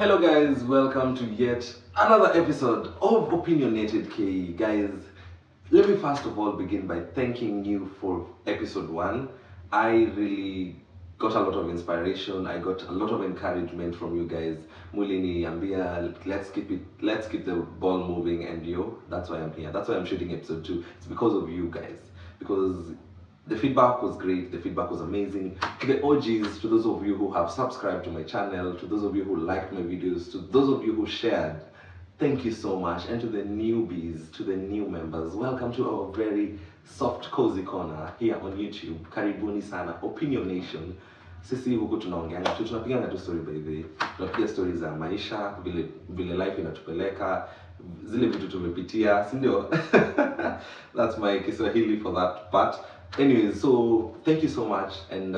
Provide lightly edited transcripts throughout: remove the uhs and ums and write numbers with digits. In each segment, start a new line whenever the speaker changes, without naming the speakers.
Hello guys, welcome to yet another episode of Opinionated K. Guys, let me first of all begin by thanking you for episode 1. I really got a lot of inspiration. I got a lot of encouragement from you guys. Mulini, Ambia, let's keep the ball moving, and that's why I'm here. That's why I'm shooting episode 2. It's because of you guys. Because the feedback was great, the feedback was amazing. To the OGs, to those of you who have subscribed to my channel, to those of you who liked my videos, to those of you who shared, thank you so much. And to the newbies, to the new members, welcome to our very soft cozy corner here on YouTube. Karibuni sana, Opinion Nation. Sisi huku tunaongeanga tu, tunapiganga tu story by the way. Tunapiga stories za maisha, vile life inatupeleka, zile vitu tumepitia, si ndio? That's my Kiswahili for that part. Anyways, so thank you so much, and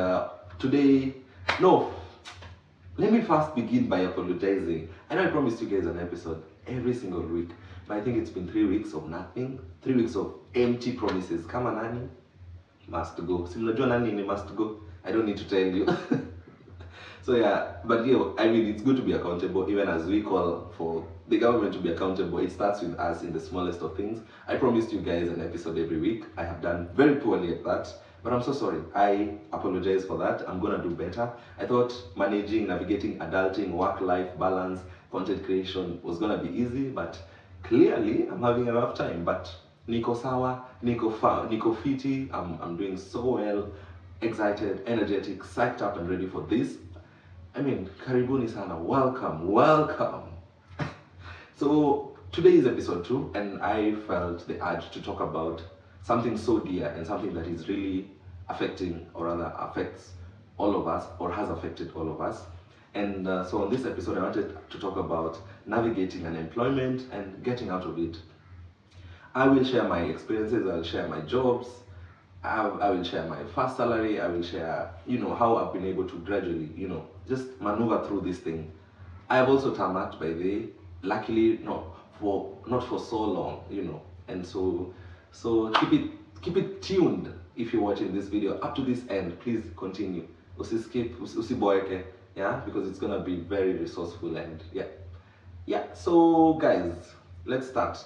today, let me first begin by apologizing. I know I promised you guys an episode every single week, but I think it's been 3 weeks of nothing, 3 weeks of empty promises. Kama nani must go. Si mnajua nani ni must go. I don't need to tell you. So yeah, but I mean, it's good to be accountable, even as we call for the government to be accountable. It starts with us in the smallest of things. I promised you guys an episode every week. I have done very poorly at that, but I'm so sorry. I apologize for that. I'm gonna do better. I thought navigating adulting, work-life balance, content creation was gonna be easy, but clearly I'm having a rough time. But niko sawa, niko fiti. I'm doing so well, excited, energetic, psyched up, and ready for this. I mean, karibuni sana, welcome. So today is episode 2, and I felt the urge to talk about something so dear and something that is really affecting, or rather affects all of us, or has affected all of us. And so on this episode, I wanted to talk about navigating unemployment and getting out of it. I will share my experiences, I'll share my jobs, I will share my first salary, I will share, how I've been able to gradually, just maneuver through this thing. I have also tarmacked by the way, luckily not for so long, and so keep it tuned. If you're watching this video up to this end, please continue. Usiskip, usiboeke, yeah, because it's gonna be very resourceful. And yeah. So guys, let's start.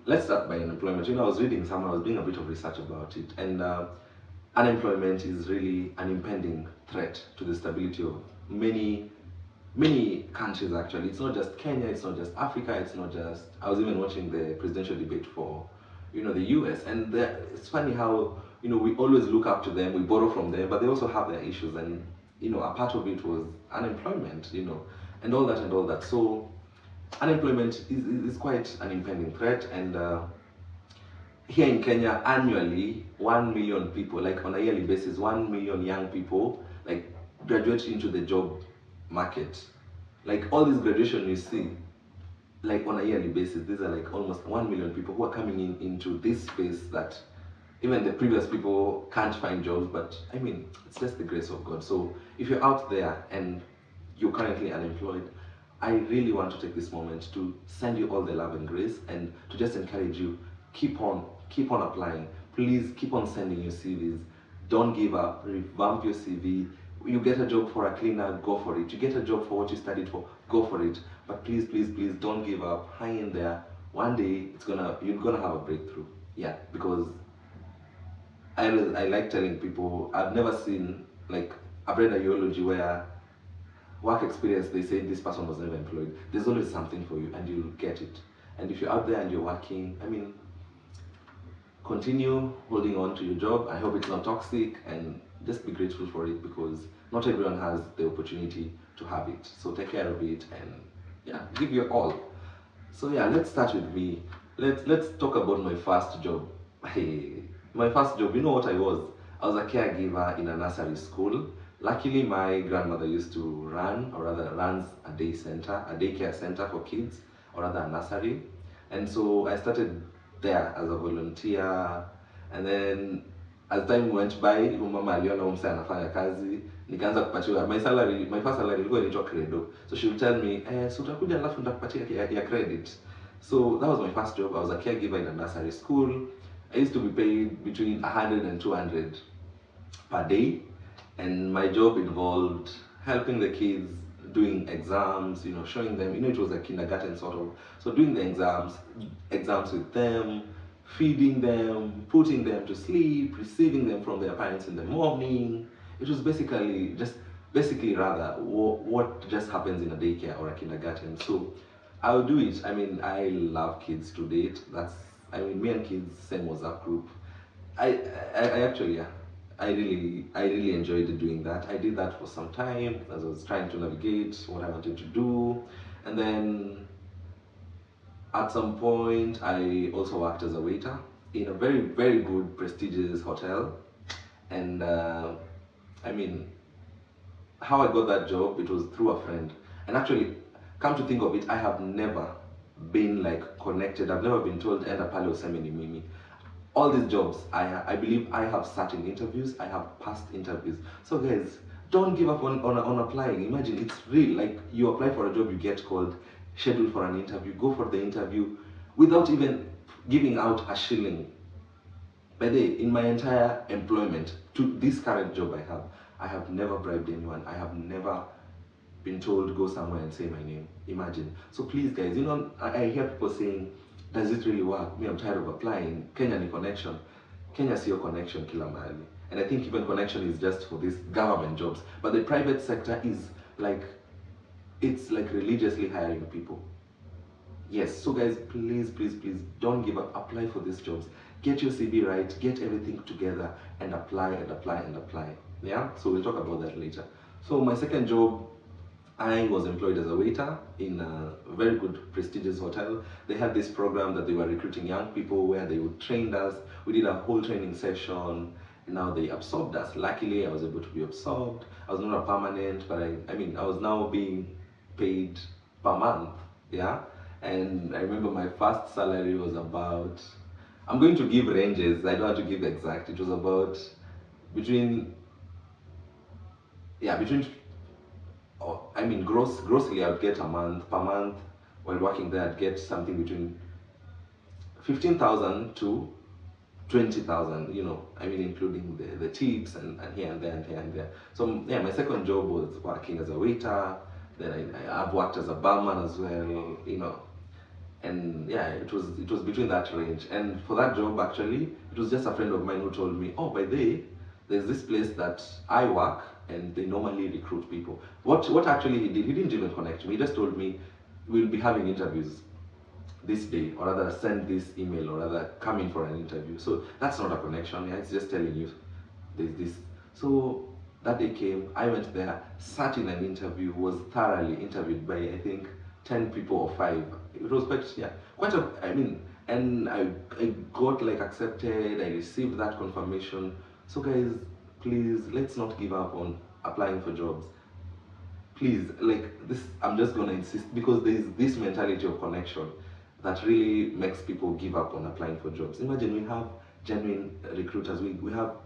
Let's start by unemployment. I was reading I was doing a bit of research about it, and unemployment is really an impending threat to the stability of many countries. Actually, it's not just Kenya, it's not just Africa, it's not just, I was even watching the presidential debate for the US, and it's funny how we always look up to them, we borrow from them, but they also have their issues, and a part of it was unemployment, and all that. So unemployment is quite an impending threat, and here in Kenya, annually 1 million people, like on a yearly basis, 1 million young people like graduate into the job market. Like all this graduation you see, like on a yearly basis, these are like almost 1 million people who are coming into this space that even the previous people can't find jobs. But it's just the grace of God. So if you're out there and you're currently unemployed, I really want to take this moment to send you all the love and grace, and to just encourage you, keep on applying. Please keep on sending your CVs. Don't give up. Revamp your CV. You get a job for a cleaner, go for it. You get a job for what you studied for, go for it. But please don't give up. Hang in there. One day you're gonna have a breakthrough. Yeah, because I like telling people, I've never seen, like, I've read a eulogy where work experience, they say this person was never employed. There's always something for you, and you'll get it. And if you're out there and you're working, continue holding on to your job. I hope it's not toxic, and just be grateful for it, because not everyone has the opportunity to have it. So take care of it, and give your all. So let's start with me. Let's talk about my first job. Hey, my first job, you know what I was? I was a caregiver in a nursery school. Luckily, my grandmother used to runs a daycare center for kids, or rather a nursery. And so I started there as a volunteer, and then as time went by, mama aliona huyu msee anafanya kazi, nikaanza kupatiwa my first salary ilikuwa inaitwa credo. So she would tell me, so utakuja alafu nitakupatia ya credit. So that was my first job. I was a caregiver in a nursery school. I used to be paid between 100 and 200 per day, and my job involved helping the kids doing exams, showing them, it was a kindergarten sort of. So doing the exams with them, feeding them, putting them to sleep, receiving them from their parents in the morning. It was basically rather what just happens in a daycare or a kindergarten. So I'll do it. I mean, I love kids to date. Me and kids, same WhatsApp group. I actually, yeah, I really enjoyed doing that. I did that for some time as I was trying to navigate what I wanted to do, and then at some point I also worked as a waiter in a very very good prestigious hotel, and I mean, how I got that job, it was through a friend. And actually, come to think of it, I have never been like connected. I've never been told enda pale useme ni mimi. All these jobs, I believe I have sat in interviews, I have passed interviews. So guys, don't give up on applying. Imagine, it's real. Like, you apply for a job, you get called, scheduled for an interview, go for the interview without even giving out a shilling. By the way, in my entire employment to this current job I have never bribed anyone. I have never been told go somewhere and say my name. Imagine. So please, guys, I hear people saying, does it really work? Me, I'm tired of applying. Kenya ni connection. Kenya sio connection kila mahali. And I think even connection is just for these government jobs. But the private sector is like, it's like religiously hiring people. Yes, so guys, please, please, please don't give up. Apply for these jobs. Get your CV right, get everything together, and apply and apply and apply. Yeah, so we'll talk about that later. So my second job, I was employed as a waiter in a very good prestigious hotel. They had this program that they were recruiting young people where they would train us. We did a whole training session, and now they absorbed us. Luckily, I was able to be absorbed. I was not a permanent, but I was now being paid per month. Yeah, and I remember my first salary was about, I'm going to give ranges, I don't have to give exact. It was about between, grossly I would get per month while working there, I'd get something between 15,000 to 20,000, including the tips and here and there and here and there. So yeah, my second job was working as a waiter. Then I've worked as a barman as well, and yeah, it was between that range. And for that job, actually, it was just a friend of mine who told me, oh, by the way, there's this place that I work and they normally recruit people. What actually he did, he didn't even connect me. He just told me, we'll be having interviews this day, or rather send this email, or rather come in for an interview. So that's not a connection. Yeah, it's just telling you there's this. So that day came, I went there, sat in an interview, was thoroughly interviewed by, I think, 10 people or 5. It was and I got like accepted, I received that confirmation. So guys, please, let's not give up on applying for jobs. Please, like this, I'm just gonna insist, because there's this mentality of connection that really makes people give up on applying for jobs. Imagine, we have genuine recruiters, we have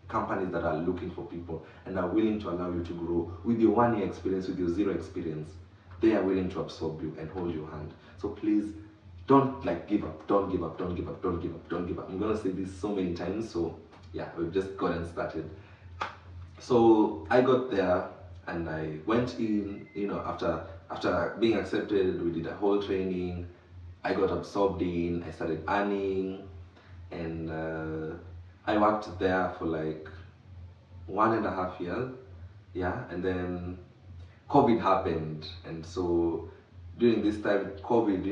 companies that are looking for people and are willing to allow you to grow with your 1 year experience, with your 0 experience. They are willing to absorb you and hold your hand. So please, don't give up, don't give up, don't give up, don't give up, don't give up. I'm gonna say this so many times, so yeah, we've just gotten started. So I got there and I went in, after being accepted, we did a whole training. I got absorbed in, I started earning, and I worked there for like 1.5 years. Yeah, and then COVID happened, and so during this time, COVID,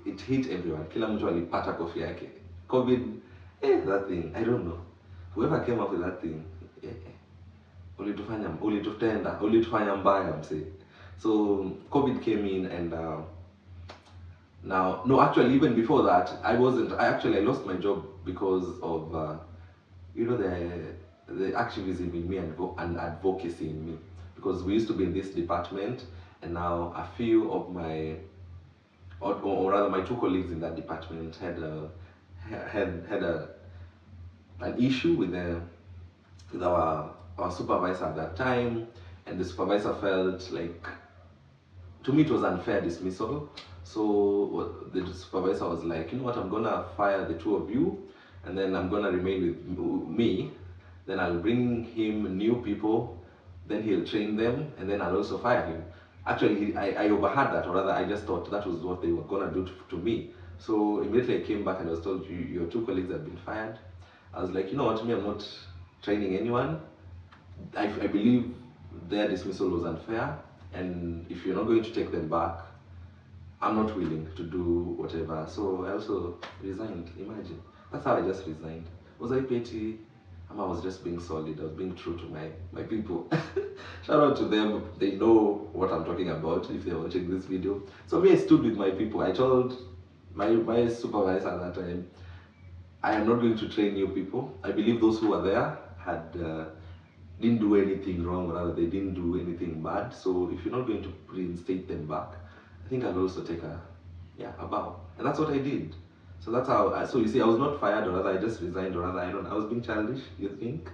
it hit everyone. Kila mtu alipata kofi yake. COVID, that thing, I don't know. Whoever came up with that thing, ulitufanya mbaya mse. So COVID came in, and now, no, actually, even before that, I lost my job because of the activism in me and advocacy in me, because we used to be in this department, and now a few of my, or rather my 2 colleagues in that department had an issue with our supervisor at that time, and the supervisor felt like, to me, it was unfair dismissal. So the supervisor was like, you know what, I'm gonna fire the 2 of you, and then I'm gonna remain with me. Then I'll bring him new people. then he'll train them, and then I'll also fire him. Actually, I overheard that, or rather, I just thought that was what they were gonna do to me. So immediately I came back and I was told, your two colleagues have been fired. I was like, you know what, me, I'm not training anyone. I believe their dismissal was unfair, and if you're not going to take them back, I'm not willing to do whatever. So I also resigned. Imagine. That's how I just resigned. Was I petty? I was just being solid. I was being true to my people. Shout out to them. They know what I'm talking about if they're watching this video. So me, I stood with my people. I told my supervisor at that time, I am not going to train new people. I believe those who were there had didn't do anything wrong, or rather they didn't do anything bad. So if you're not going to reinstate them back, I think I'll also take a bow. And that's what I did. So that's how, so you see, I was not fired, or rather I just resigned, or rather I was being childish, you think?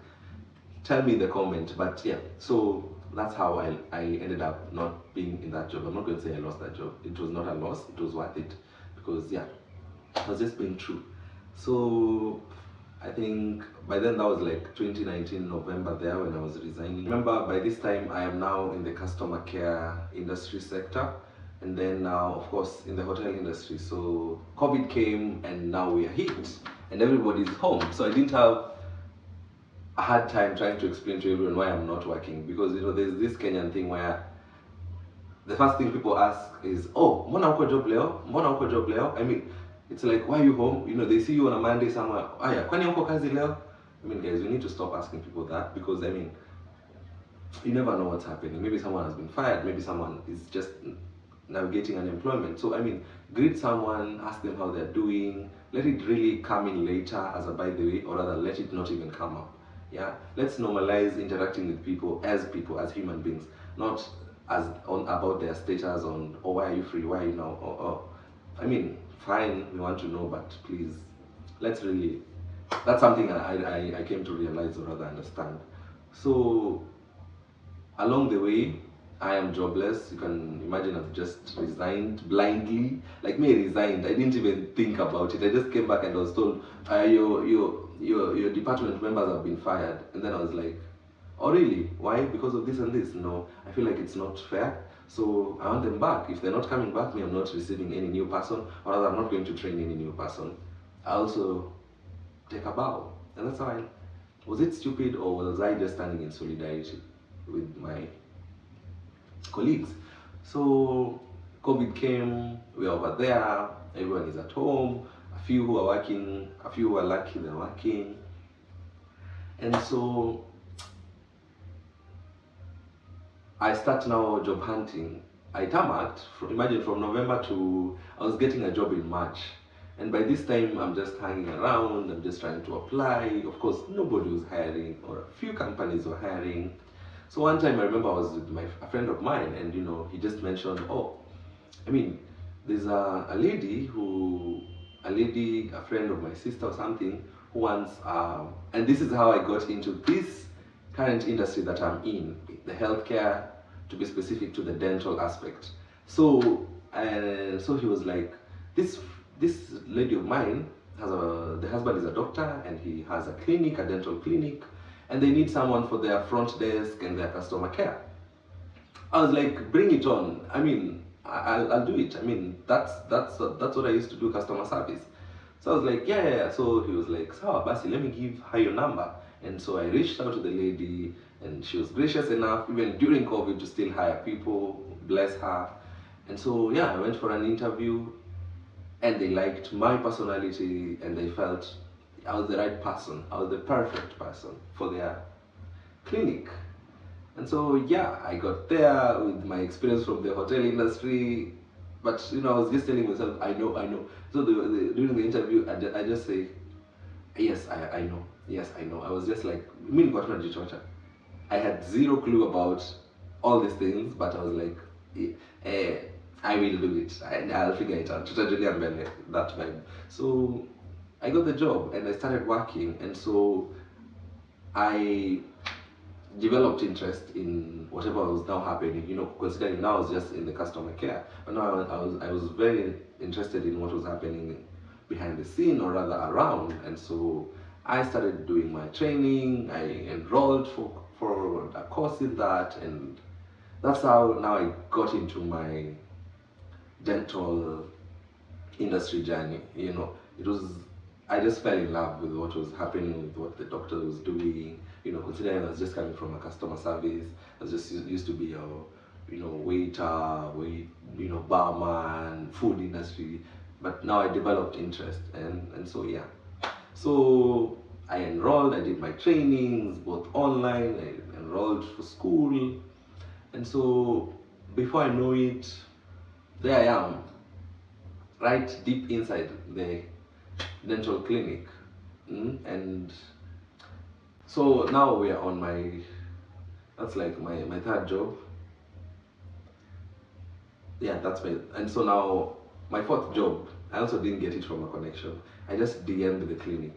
Tell me in the comment, but yeah, so that's how I ended up not being in that job. I'm not going to say I lost that job. It was not a loss, it was worth it, because yeah, I was just being true. So I think by then that was like 2019 November there when I was resigning. Remember, by this time I am now in the customer care industry sector, and then now of course in the hotel industry. So COVID came and now we are hit and everybody's home. So I didn't have a hard time trying to explain to everyone why I'm not working, because you know there's this Kenyan thing where the first thing people ask is, oh, mbona uko job leo? Mbona uko job leo? I mean, it's like, why are you home? You know, they see you on a Monday somewhere. Aya, kwani uko kazi leo? I mean, guys, we need to stop asking people that, because I mean, you never know what's happening. Maybe someone has been fired. Maybe someone is just navigating unemployment. So I mean, greet someone, ask them how they're doing. Let it really come in later as a by the way, or rather let it not even come up. Yeah, let's normalize interacting with people, as human beings, not as on about their status on, oh, why are you free, why are you now, I mean, fine, we want to know, but please, let's really, that's something I came to realize, or rather understand. So along the way, I am jobless. You can imagine I've just resigned blindly. Like me, I resigned. I didn't even think about it. I just came back and I was told, your department members have been fired. And then I was like, oh really? Why? Because of this and this? No, I feel like it's not fair. So I want them back. If they're not coming back, me, I'm not receiving any new person, or rather I'm not going to train any new person. I also take a bow. And that's how I, was it stupid, or was I just standing in solidarity with my colleagues? So COVID came, we're over there, everyone is at home, a few who are working, a few who are lucky they're working. And so I start now job hunting. I tarmacked, imagine from November to, I was getting a job in March. And by this time, I'm just hanging around, I'm just trying to apply. Of course, nobody was hiring, or a few companies were hiring. So one time I remember I was with a friend of mine, and you know, he just mentioned, oh, I mean, there's a friend of my sister or something, who wants, and this is how I got into this current industry that I'm in, the healthcare, to be specific, to the dental aspect. So, so he was like, this lady of mine has the husband is a doctor, and he has a clinic, a dental clinic, and they need someone for their front desk and their customer care. I was like, bring it on. I mean, I'll do it. I mean, that's what I used to do, customer service. So I was like, yeah. So he was like, so Basi, let me give her your number. And so I reached out to the lady, and she was gracious enough, even during COVID, to still hire people. Bless her. And so yeah, I went for an interview, and they liked my personality, and they felt I was the right person. I was the perfect person for their clinic. And so yeah, I got there with my experience from the hotel industry, but you know, I was just telling myself, I know. So during the interview, I just say, yes, I know, yes, I know. I was just like, mini I had zero clue about all these things, but I was like, I will do it. I'll figure it out. That vibe. So I got the job and I started working, and so I developed interest in whatever was now happening, you know, considering now I was just in the customer care, but now I was very interested in what was happening behind the scene, or rather around. And so I started doing my training. I enrolled for for a course in that, and that's how now I got into my dental industry journey. It was, I just fell in love with what was happening, with what the doctor was doing. Considering I was just coming from a customer service, I was just used to be a waiter, barman, food industry. But now I developed interest, and so yeah. So I enrolled, I did my trainings both online, I enrolled for school, and so before I know it, there I am, right deep inside the dental clinic. And so now we are on that's like my third job. Yeah, that's my, and so now my fourth job, I also didn't get it from a connection. I just DM'd the clinic.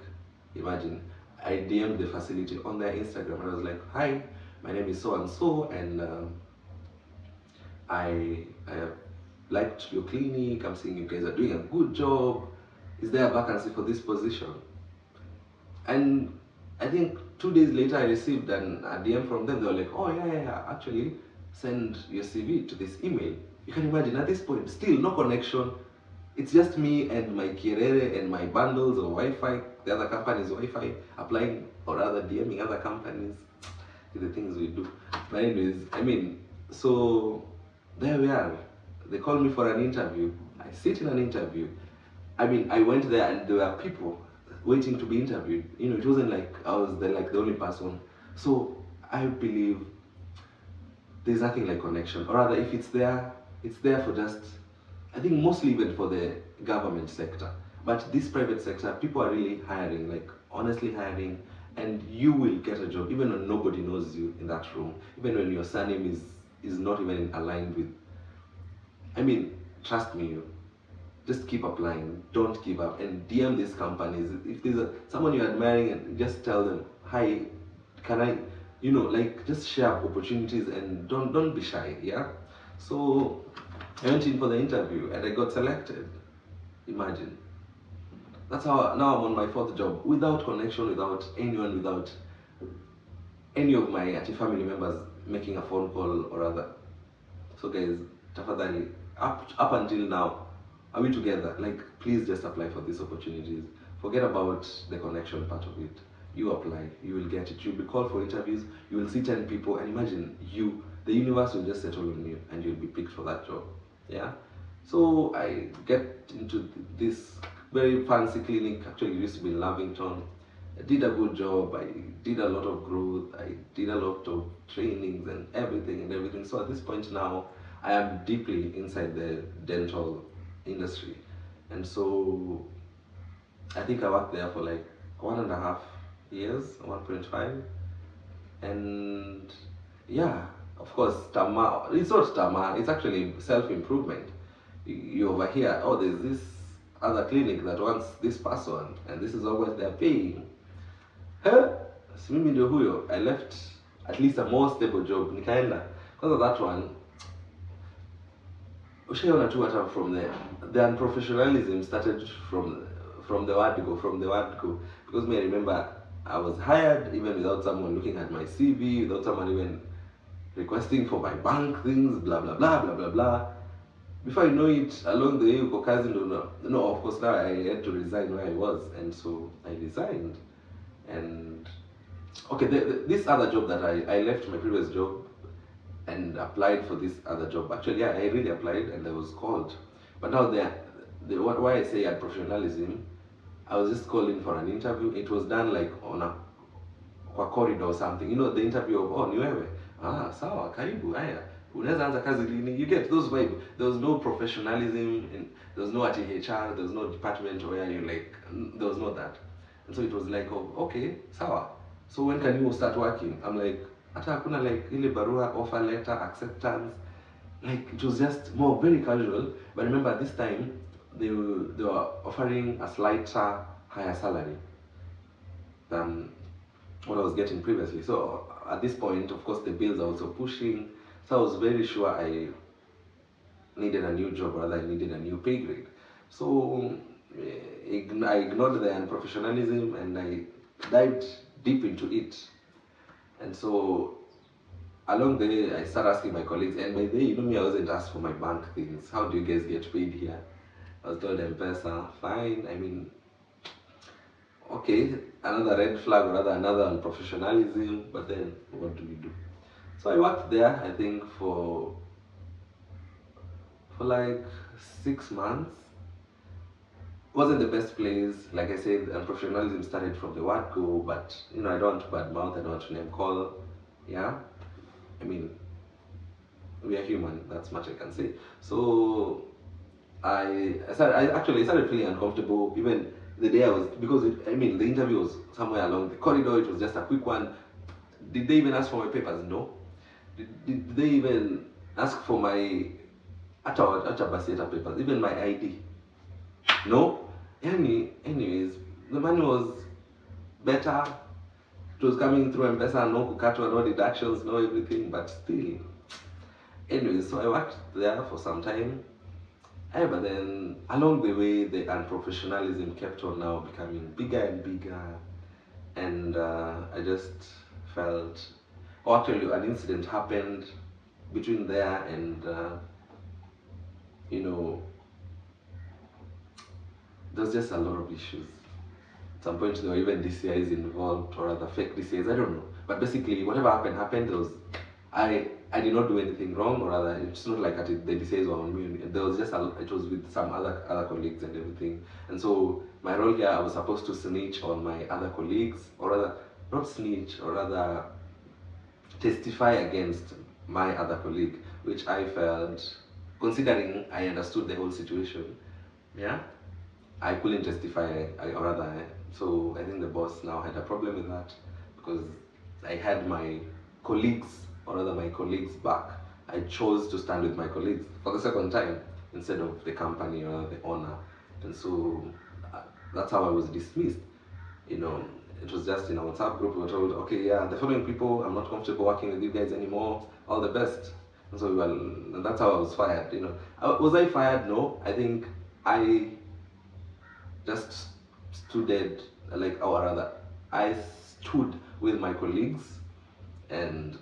Imagine, I DM'd the facility on their Instagram, and I was like, hi, my name is so and so, and I have liked your clinic. I'm seeing you guys are doing a good job. Is there a vacancy for this position? And I think 2 days later, I received a DM from them. They were like, oh, yeah, actually, send your CV to this email. You can imagine, at this point, still no connection. It's just me and my Kirere and my bundles or Wi-Fi, the other company's Wi-Fi, applying or rather DMing other companies, the things we do. But anyways, so there we are. They called me for an interview. I sit in an interview. I went there and there were people waiting to be interviewed. It wasn't like I was the only person. So I believe there's nothing like connection, or rather, if it's there for just, I think mostly even for the government sector. But this private sector, people are really hiring, like honestly hiring, and you will get a job even when nobody knows you in that room, even when your surname is not even aligned with. Trust me, just keep applying, don't give up, and DM these companies. If there's someone you're admiring, and just tell them, hi, can I, just share opportunities, and don't be shy. Yeah. So I went in for the interview and I got selected. Imagine. That's how now I'm on my fourth job, without connection, without anyone, without any of my family members making a phone call or other. So guys, tafadhali, up until now, are we together? Like, please just apply for these opportunities. Forget about the connection part of it. You apply, you will get it. You'll be called for interviews. You will see 10 people, and imagine the universe will just settle on you, and you'll be picked for that job. Yeah. So I get into this very fancy clinic. Actually, it used to be in Lavington. I did a good job. I did a lot of growth. I did a lot of trainings and everything. So at this point now, I am deeply inside the dental industry, and so I think I worked there for like 1.5 years, 1.5, and yeah, of course, Tama. It's not Tama. It's actually self-improvement. You overhear, oh, there's this other clinic that wants this person, and this is how much they're paying. Huh? Si mimi ndio huyo. I left at least a more stable job, nikaenda because of that one. Ushaiona tu hata from the unprofessionalism started from the word go, because me, I remember I was hired even without someone looking at my CV, without someone even requesting for my bank things, blah blah blah blah blah blah. Before I know it, along the way, uko kazi ndo no, of course now I had to resign where I was, and so I resigned. And okay, this other job that I left my previous job and applied for this other job. Actually, yeah, I really applied and I was called. But now why I say unprofessionalism, I was just called in for an interview. It was done like on a kwa corridor or something. The interview of, oh, ni wewe. Ah, sawa, karibu, haya. Unaweza anza kazi lini? You get those vibe. There was no professionalism, and there was no HR, there was no department where you like, there was no that. And so it was like, oh, okay, sawa. So when can you start working? I'm like, hata hakuna like ile barua, offer letter, acceptance. Like, it was just more very casual. But remember, at this time, they were offering a slighter higher salary than what I was getting previously. So at this point, of course, the bills are also pushing. So I was very sure I needed a new job, rather I needed a new pay grade. So I ignored the unprofessionalism and I dived deep into it. And so along the way, I started asking my colleagues, and by the way, me, I wasn't asked for my bank things. How do you guys get paid here? I was told M-Pesa, fine. I mean, okay, another red flag or rather another unprofessionalism, but then what do we do? So I worked there, I think, for like 6 months. Wasn't the best place. Like I said, unprofessionalism started from the word go, but I don't want to badmouth, I don't want to name call. Yeah, I mean, we are human. That's much I can say. So I started feeling uncomfortable even the day I was, because the interview was somewhere along the corridor. It was just a quick one. Did they even ask for my papers? No. Did they even ask for my Acha papers, even my ID? No. Anyways, the money was better. It was coming through M-Pesa, no kukatwa, no deductions, no everything, but still. Anyways, so I worked there for some time. But then along the way, the unprofessionalism kept on now becoming bigger and bigger, and I just felt, actually, an incident happened between there and there's just a lot of issues. At some point, there were even DCIs involved, or other fake DCIs. I don't know, but basically, whatever happened. There was, I did not do anything wrong, or rather, it's not like the DCIs were on me. There was just it was with some other colleagues and everything. And so my role here, I was supposed to snitch on my other colleagues, or rather, not snitch, or rather, testify against my other colleague, which I felt, considering I understood the whole situation, yeah, I couldn't testify, or rather, so I think the boss now had a problem with that, because I had my colleagues, or rather my colleagues back. I chose to stand with my colleagues for the second time instead of the company or the owner, and so that's how I was dismissed. It was just in a WhatsApp group. We were told, okay, yeah, the following people, I'm not comfortable working with you guys anymore. All the best. And so, and that's how I was fired. Was I fired? No. I think I just stood, like, or rather, I stood with my colleagues, and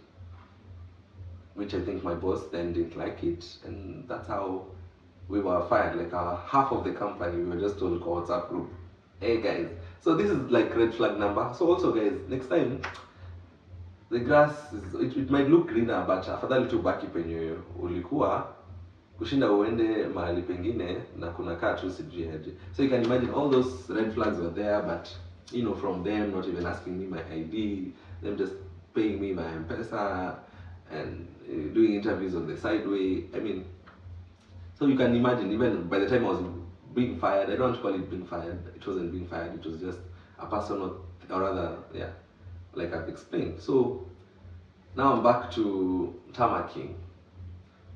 which I think my boss then didn't like it, and that's how we were fired. Like, half of the company, we were just told, call WhatsApp group, hey guys. So this is like red flag number. So also, guys, next time, the grass it might look greener, but afadhali tu baki penye ulikuwa kushinda uende mahali pengine na kunakaa tu sijui aje. So you can imagine all those red flags were there, but from them not even asking me my ID, them just paying me my M-Pesa and doing interviews on the side way. So you can imagine, even by the time I was being fired, I don't call it being fired, it wasn't being fired, it was just a personal, or rather, yeah, like I've explained. So now I'm back to Tamaking.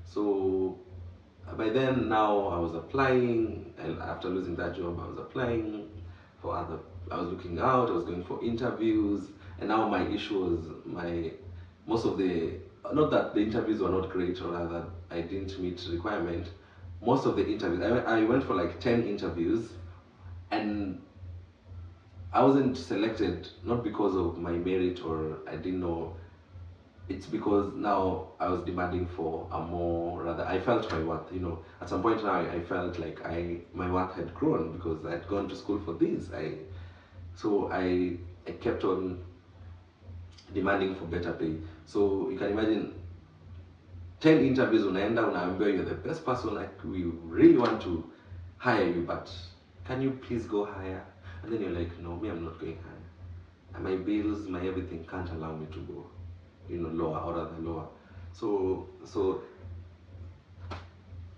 So by then, now I was applying, and after losing that job, I was applying for other, I was looking out, I was going for interviews, and now my issue was most of the, not that the interviews were not great, or rather I didn't meet requirement. Most of the interviews, I went for like 10 interviews, and I wasn't selected, not because of my merit or I didn't know. It's because now I was demanding for a more, rather, I felt my worth. At some point now, I felt like my worth had grown because I had gone to school for this. So I kept on demanding for better pay. So you can imagine 10 interviews unaenda unaambiwa you're the best person, like we really want to hire you, but can you please go higher? And then you're like, no, me, I'm not going higher. And my bills, my everything can't allow me to go lower, or rather lower. So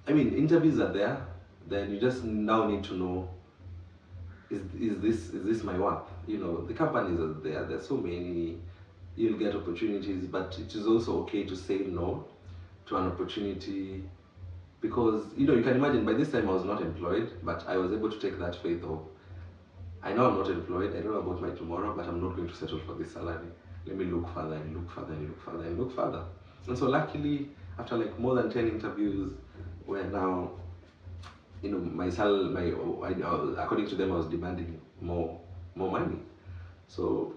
interviews are there. Then you just now need to know, is this my worth? The companies are there. There's so many. You'll get opportunities, but it is also okay to say no to an opportunity, because you can imagine by this time I was not employed, but I was able to take that faith of, I know I'm not employed, I don't know about my tomorrow, but I'm not going to settle for this salary. Let me look further and look further and look further and look further. And so luckily, after like more than 10 interviews, where now, my salary, according to them, I was demanding more money. So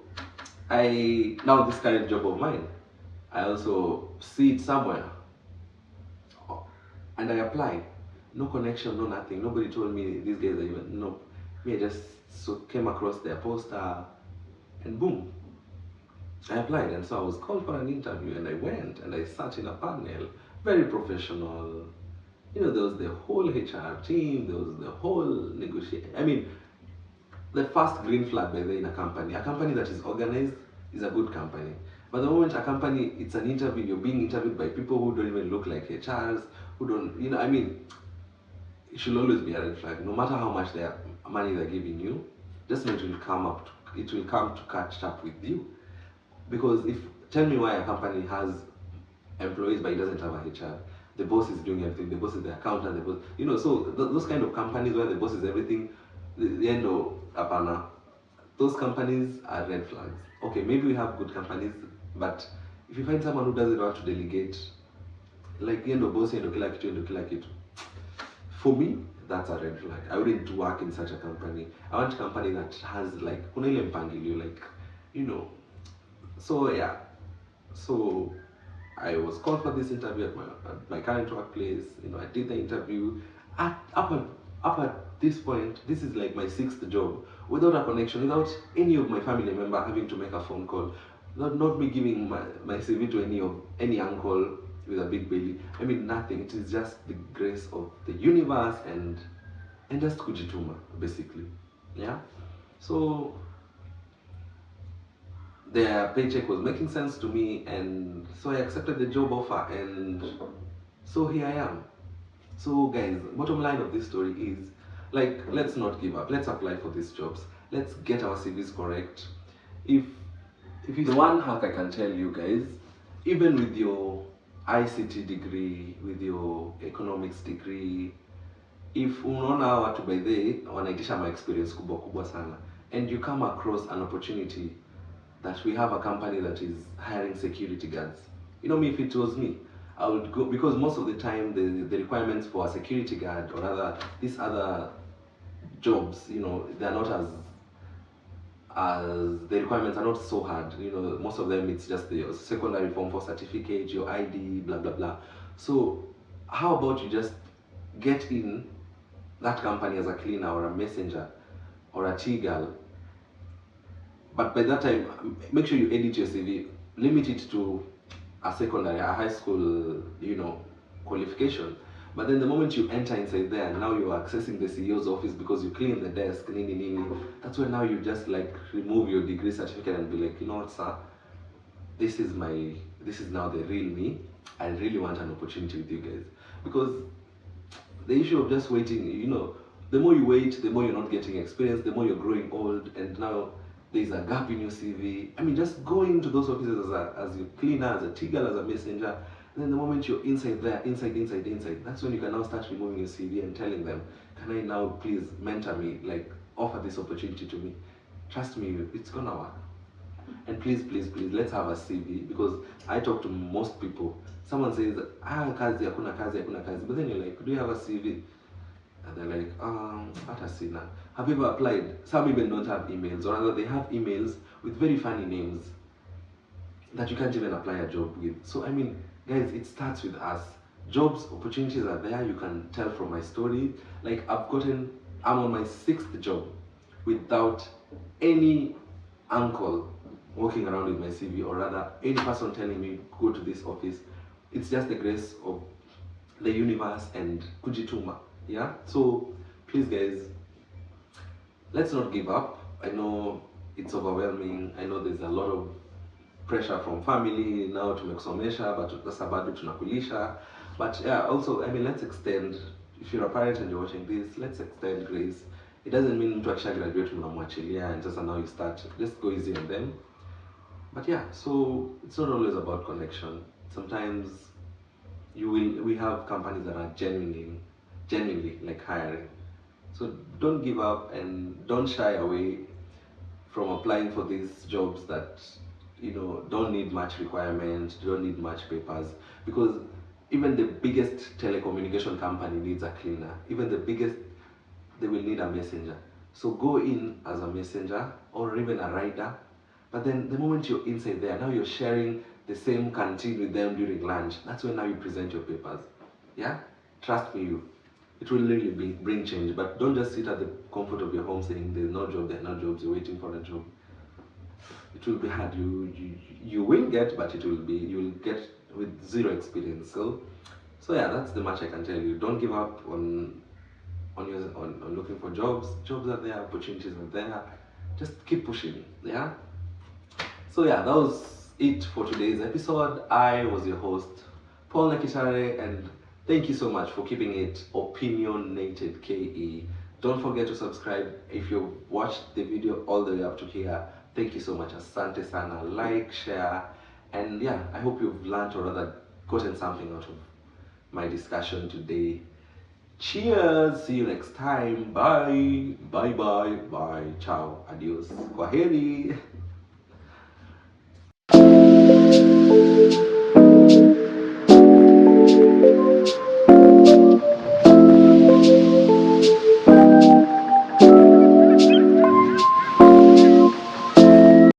now this current job of mine, I also see it somewhere and I apply. No connection, no nothing. Nobody told me these guys are even, no. Me, I just came across their poster and boom, I applied. And so I was called for an interview and I went and I sat in a panel, very professional. You know, there was the whole HR team, there was the whole negotiation. I mean, the first green flag by the way in a company that is organized is a good company. But the moment a company, it's an interview, you're being interviewed by people who don't even look like HRs, who don't, you know, I mean, it should always be a red flag. No matter how much money they're giving you, just know it will it will come to catch up with you. Because tell me why a company has employees but it doesn't have a HR. The boss is doing everything. The boss is the accountant. The boss, you know, so those kind of companies where the boss is everything, the end of apana, those companies are red flags. Okay, maybe we have good companies, but if you find someone who doesn't want to delegate, like end of boss, end of kila kitu, for me, that's a red flag. I wouldn't work in such a company. I want a company that has like kuna ile mpangilio, like, you know. So yeah, so I was called for this interview at my current workplace. You know, I did the interview. Up at this point, this is like my 6th job without a connection, without any of my family member having to make a phone call, not me giving my CV to any uncle with a big belly. I mean, nothing. It is just the grace of the universe and just kujituma, basically. Yeah. So their paycheck was making sense to me, and so I accepted the job offer, and so here I am. So guys, bottom line of this story is, like, let's not give up. Let's apply for these jobs. Let's get our CVs correct. If it's one hack I can tell you guys, even with your ICT degree, with your economics degree, if unaona watu by the wanaitisha my experience kubwa kubwa sana, and you come across an opportunity that we have a company that is hiring security guards. You know me, if it was me, I would go, because most of the time the requirements for a security guard or these other jobs, you know, they're not as the requirements are not so hard. You know, most of them it's just the secondary form for certificate, your ID, blah blah blah. So how about you just get in that company as a cleaner or a messenger or a tea girl? But by that time, make sure you edit your CV, limit it to a secondary, a high school, you know, qualification. But then the moment you enter inside there, now you are accessing the CEO's office because you clean the desk, nini nini. That's when now you just like remove your degree certificate and be like, you know what, sir, this is now the real me. I really want an opportunity with you guys. Because the issue of just waiting, you know, the more you wait, the more you're not getting experience, the more you're growing old, and now there's a gap in your CV. I mean, just go into those offices as a cleaner, as a tigger, as a messenger, and then the moment you're inside there, inside, that's when you can now start removing your CV and telling them, can I now please mentor me, like offer this opportunity to me? Trust me, it's gonna work. And please, let's have a CV, because I talk to most people. Someone says, kazi, hakuna kazi, hakuna kazi. But then you're like, do you have a CV? And they're like, hata sina. Have you ever applied? Some even don't have emails, or rather they have emails with very funny names that you can't even apply a job with. So I mean, guys, it starts with us. Jobs, opportunities are there. You can tell from my story. Like I'm on my 6th job without any uncle walking around with my CV, or rather any person telling me go to this office. It's just the grace of the universe and kujituma. Yeah. So please, guys, let's not give up. I know it's overwhelming. I know there's a lot of pressure from family now to make somesha, but sasa bado tunakulisha. But yeah, also, I mean, let's extend. If you're a parent and you're watching this, let's extend grace. It doesn't mean mtu akisha graduate mnamwachilia and just now you start. Just go easy on them. But yeah, so it's not always about connection. Sometimes we have companies that are genuinely like hiring. So don't give up and don't shy away from applying for these jobs that, you know, don't need much requirement, don't need much papers, because even the biggest telecommunication company needs a cleaner. Even the biggest, they will need a messenger. So go in as a messenger or even a rider. But then the moment you're inside there, now you're sharing the same canteen with them during lunch. That's when now you present your papers. Yeah? Trust me, it will really bring change. But don't just sit at the comfort of your home saying there's no job, there are no jobs, you're waiting for a job. It will be hard. You will get, but you will get with zero experience. So yeah, that's the much I can tell you. Don't give up on looking for jobs. Jobs are there, opportunities are there. Just keep pushing. Yeah. So yeah, that was it for today's episode. I was your host, Paul Nakitare, and thank you so much for keeping it opinionated KE. Don't forget to subscribe if you've watched the video all the way up to here. Thank you so much. Asante sana. Like, share, and yeah, I hope you've learned or rather gotten something out of my discussion today. Cheers. See you next time. Bye. Bye bye. Bye. Ciao. Adios. Kwaheri.